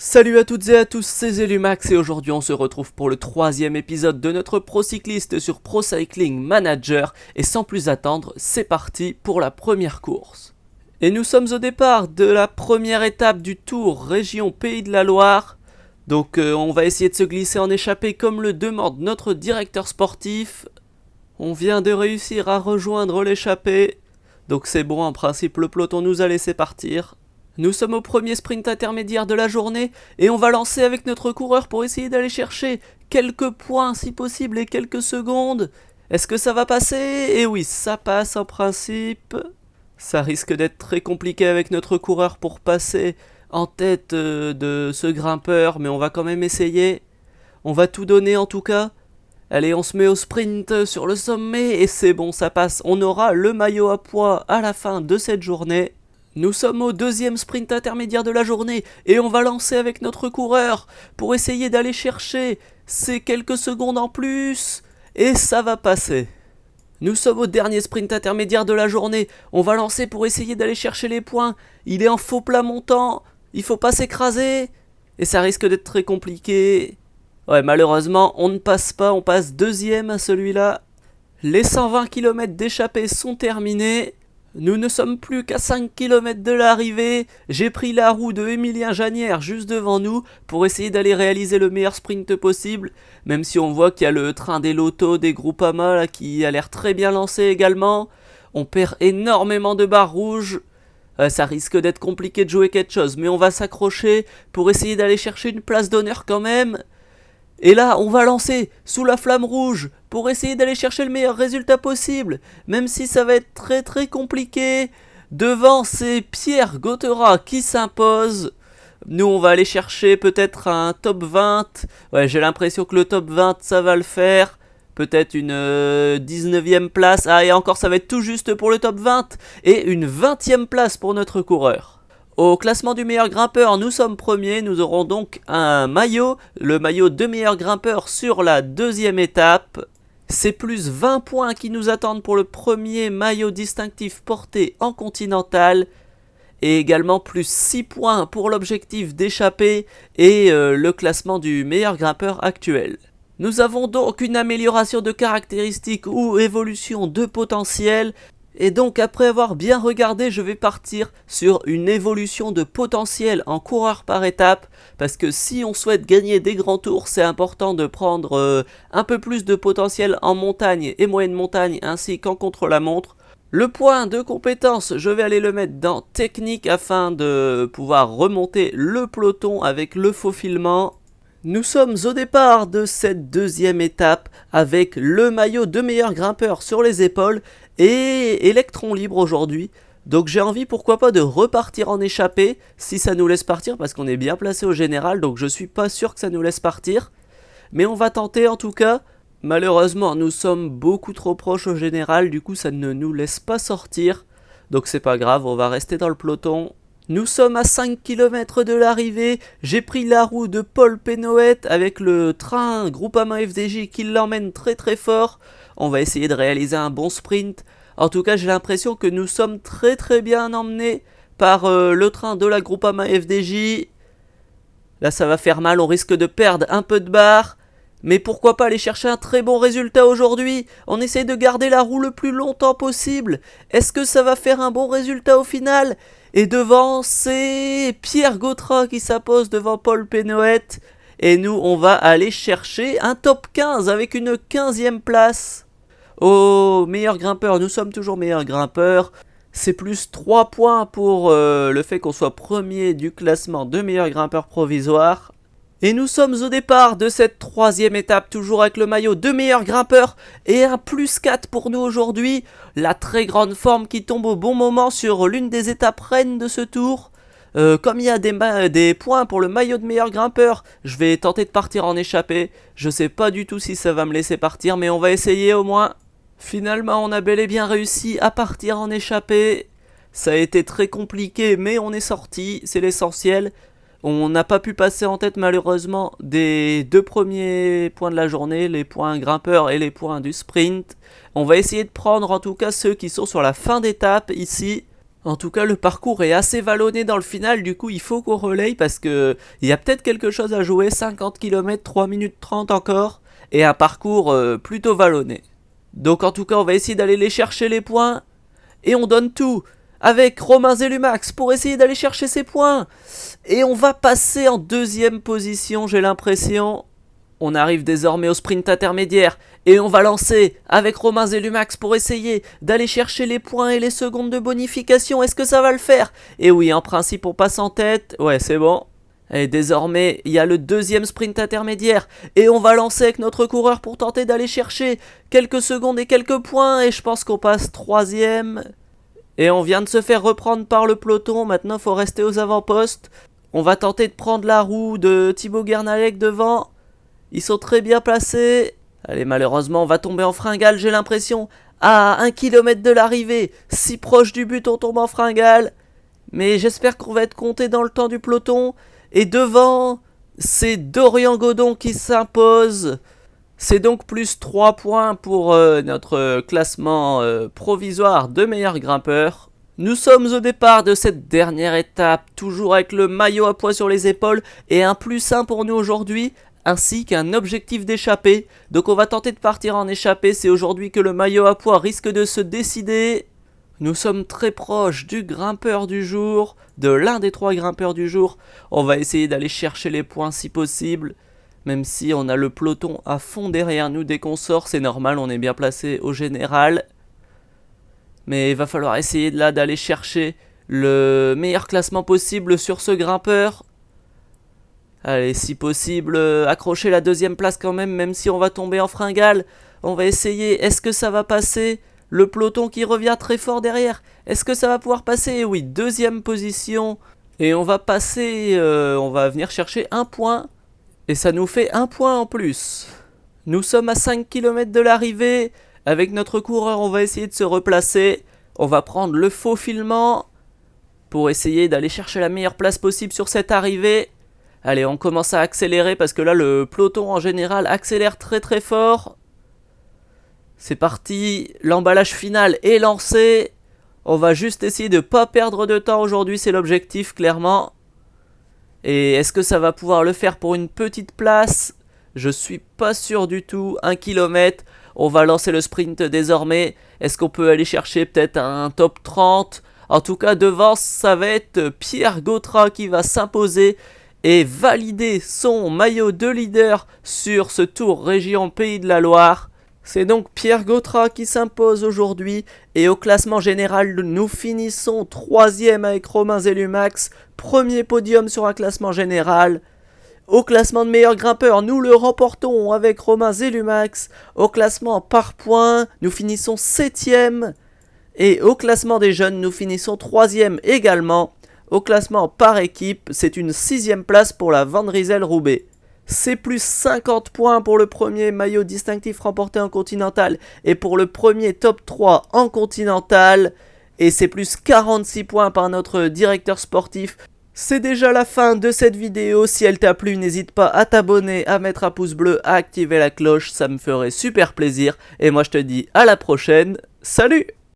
Salut à toutes et à tous, c'est Zelumax et aujourd'hui on se retrouve pour le troisième épisode de notre Pro Cycliste sur Pro Cycling Manager et sans plus attendre, c'est parti pour la première course. Et nous sommes au départ de la première étape du Tour Région Pays de la Loire. Donc on va essayer de se glisser en échappée comme le demande notre directeur sportif. On vient de réussir à rejoindre l'échappée, donc c'est bon, en principe le peloton nous a laissé partir. Nous sommes au premier sprint intermédiaire de la journée et on va lancer avec notre coureur pour essayer d'aller chercher quelques points si possible et quelques secondes. Est-ce que ça va passer? Eh oui, ça passe en principe. Ça risque d'être très compliqué avec notre coureur pour passer en tête de ce grimpeur, mais on va quand même essayer. On va tout donner en tout cas. Allez, on se met au sprint sur le sommet et c'est bon, ça passe. On aura le maillot à pois à la fin de cette journée. Nous sommes au deuxième sprint intermédiaire de la journée et on va lancer avec notre coureur pour essayer d'aller chercher ces quelques secondes en plus et ça va passer. Nous sommes au dernier sprint intermédiaire de la journée, on va lancer pour essayer d'aller chercher les points. Il est en faux plat montant, il faut pas s'écraser et ça risque d'être très compliqué. Ouais, malheureusement on ne passe pas, on passe deuxième à celui-là. Les 120 km d'échappée sont terminés. Nous ne sommes plus qu'à 5 km de l'arrivée. J'ai pris la roue de Emilien Janière juste devant nous pour essayer d'aller réaliser le meilleur sprint possible. Même si on voit qu'il y a le train des Lotto, des Groupama là, qui a l'air très bien lancé également. On perd énormément de barres rouges. Ça risque d'être compliqué de jouer quelque chose, mais on va s'accrocher pour essayer d'aller chercher une place d'honneur quand même. Et là, on va lancer sous la flamme rouge pour essayer d'aller chercher le meilleur résultat possible, même si ça va être très très compliqué. Devant, c'est Pierre Gauthera qui s'impose. Nous, on va aller chercher peut-être un top 20. Ouais, j'ai l'impression que le top 20, ça va le faire. Peut-être une 19e place. Ah, et encore, ça va être tout juste pour le top 20. Et une 20e place pour notre coureur. Au classement du meilleur grimpeur, nous sommes premiers, nous aurons donc un maillot, le maillot de meilleur grimpeur sur la deuxième étape. C'est plus 20 points qui nous attendent pour le premier maillot distinctif porté en continental. Et également plus 6 points pour l'objectif d'échappée et le classement du meilleur grimpeur actuel. Nous avons donc une amélioration de caractéristiques ou évolution de potentiel. Et donc après avoir bien regardé, je vais partir sur une évolution de potentiel en coureur par étape. Parce que si on souhaite gagner des grands tours, c'est important de prendre un peu plus de potentiel en montagne et moyenne montagne ainsi qu'en contre-la-montre. Le point de compétence, je vais aller le mettre dans technique afin de pouvoir remonter le peloton avec le faufilement. Nous sommes au départ de cette deuxième étape avec le maillot de meilleur grimpeur sur les épaules et électron libre aujourd'hui. Donc j'ai envie pourquoi pas de repartir en échappée si ça nous laisse partir parce qu'on est bien placé au général, donc je suis pas sûr que ça nous laisse partir. Mais on va tenter en tout cas. Malheureusement nous sommes beaucoup trop proches au général, du coup ça ne nous laisse pas sortir. Donc c'est pas grave, on va rester dans le peloton. Nous sommes à 5 km de l'arrivée, j'ai pris la roue de Paul Pénoët avec le train Groupama FDJ qui l'emmène très très fort. On va essayer de réaliser un bon sprint. En tout cas j'ai l'impression que nous sommes très très bien emmenés par le train de la Groupama FDJ. Là ça va faire mal, on risque de perdre un peu de barre. Mais pourquoi pas aller chercher un très bon résultat aujourd'hui? On essaye de garder la roue le plus longtemps possible. Est-ce que ça va faire un bon résultat au final? Et devant, c'est Pierre Gauthera qui s'impose devant Paul Pénoët. Et nous, on va aller chercher un top 15 avec une 15e place. Oh, meilleur grimpeur, nous sommes toujours meilleur grimpeur. C'est plus 3 points pour le fait qu'on soit premier du classement de meilleur grimpeur provisoire. Et nous sommes au départ de cette troisième étape, toujours avec le maillot de meilleur grimpeur et un plus 4 pour nous aujourd'hui. La très grande forme qui tombe au bon moment sur l'une des étapes reines de ce tour. Comme il y a des points pour le maillot de meilleur grimpeur, je vais tenter de partir en échappée. Je sais pas du tout si ça va me laisser partir, mais on va essayer au moins. Finalement, on a bel et bien réussi à partir en échappée. Ça a été très compliqué, mais on est sorti, c'est l'essentiel. On n'a pas pu passer en tête malheureusement des deux premiers points de la journée, les points grimpeurs et les points du sprint. On va essayer de prendre en tout cas ceux qui sont sur la fin d'étape ici. En tout cas, le parcours est assez vallonné dans le final, du coup il faut qu'on relaye parce que il y a peut-être quelque chose à jouer, 50 km, 3 minutes 30 encore, et un parcours plutôt vallonné. Donc en tout cas, on va essayer d'aller les chercher les points, et on donne tout avec Romain Zelumax pour essayer d'aller chercher ses points. Et on va passer en deuxième position, j'ai l'impression. On arrive désormais au sprint intermédiaire et on va lancer avec Romain Zelumax pour essayer d'aller chercher les points et les secondes de bonification. Est-ce que ça va le faire? Et oui, en principe on passe en tête. Ouais, c'est bon. Et désormais, il y a le deuxième sprint intermédiaire et on va lancer avec notre coureur pour tenter d'aller chercher quelques secondes et quelques points. Et je pense qu'on passe troisième. Et on vient de se faire reprendre par le peloton. Maintenant, il faut rester aux avant-postes. On va tenter de prendre la roue de Thibaut Guernalec devant. Ils sont très bien placés. Allez, malheureusement, on va tomber en fringale, j'ai l'impression. À 1 km de l'arrivée, si proche du but, on tombe en fringale. Mais j'espère qu'on va être compté dans le temps du peloton. Et devant, c'est Dorian Godon qui s'impose. C'est donc plus 3 points pour notre classement provisoire de meilleur grimpeur. Nous sommes au départ de cette dernière étape, toujours avec le maillot à pois sur les épaules et un plus 1 pour nous aujourd'hui, ainsi qu'un objectif d'échappée. Donc on va tenter de partir en échappée, c'est aujourd'hui que le maillot à pois risque de se décider. Nous sommes très proches du grimpeur du jour, de l'un des 3 grimpeurs du jour. On va essayer d'aller chercher les points si possible. Même si on a le peloton à fond derrière nous dès qu'on sort, c'est normal, on est bien placé au général. Mais il va falloir essayer là d'aller chercher le meilleur classement possible sur ce grimpeur. Allez, si possible, accrocher la deuxième place quand même, même si on va tomber en fringale. On va essayer, est-ce que ça va passer? Le peloton qui revient très fort derrière, est-ce que ça va pouvoir passer? Et oui, deuxième position. Et on va passer, on va venir chercher un point. Et ça nous fait un point en plus. Nous sommes à 5 km de l'arrivée. Avec notre coureur, on va essayer de se replacer. On va prendre le faufilement pour essayer d'aller chercher la meilleure place possible sur cette arrivée. Allez, on commence à accélérer parce que là, le peloton en général accélère très très fort. C'est parti, l'emballage final est lancé. On va juste essayer de ne pas perdre de temps aujourd'hui, c'est l'objectif clairement. Et est-ce que ça va pouvoir le faire pour une petite place? Je suis pas sûr du tout. 1 km. On va lancer le sprint désormais. Est-ce qu'on peut aller chercher peut-être un top 30? En tout cas, devant, ça va être Pierre Gautra qui va s'imposer et valider son maillot de leader sur ce Tour Région Pays de la Loire. C'est donc Pierre Gautra qui s'impose aujourd'hui et au classement général nous finissons 3e avec Romain Zelumax, premier podium sur un classement général. Au classement de meilleur grimpeur, nous le remportons avec Romain Zelumax. Au classement par points, nous finissons 7e. Et au classement des jeunes, nous finissons 3e également. Au classement par équipe, c'est une 6e place pour la Van Rysel-Roubaix. C'est plus 50 points pour le premier maillot distinctif remporté en continental et pour le premier top 3 en continental. Et c'est plus 46 points par notre directeur sportif. C'est déjà la fin de cette vidéo. Si elle t'a plu, n'hésite pas à t'abonner, à mettre un pouce bleu, à activer la cloche. Ça me ferait super plaisir. Et moi je te dis à la prochaine. Salut!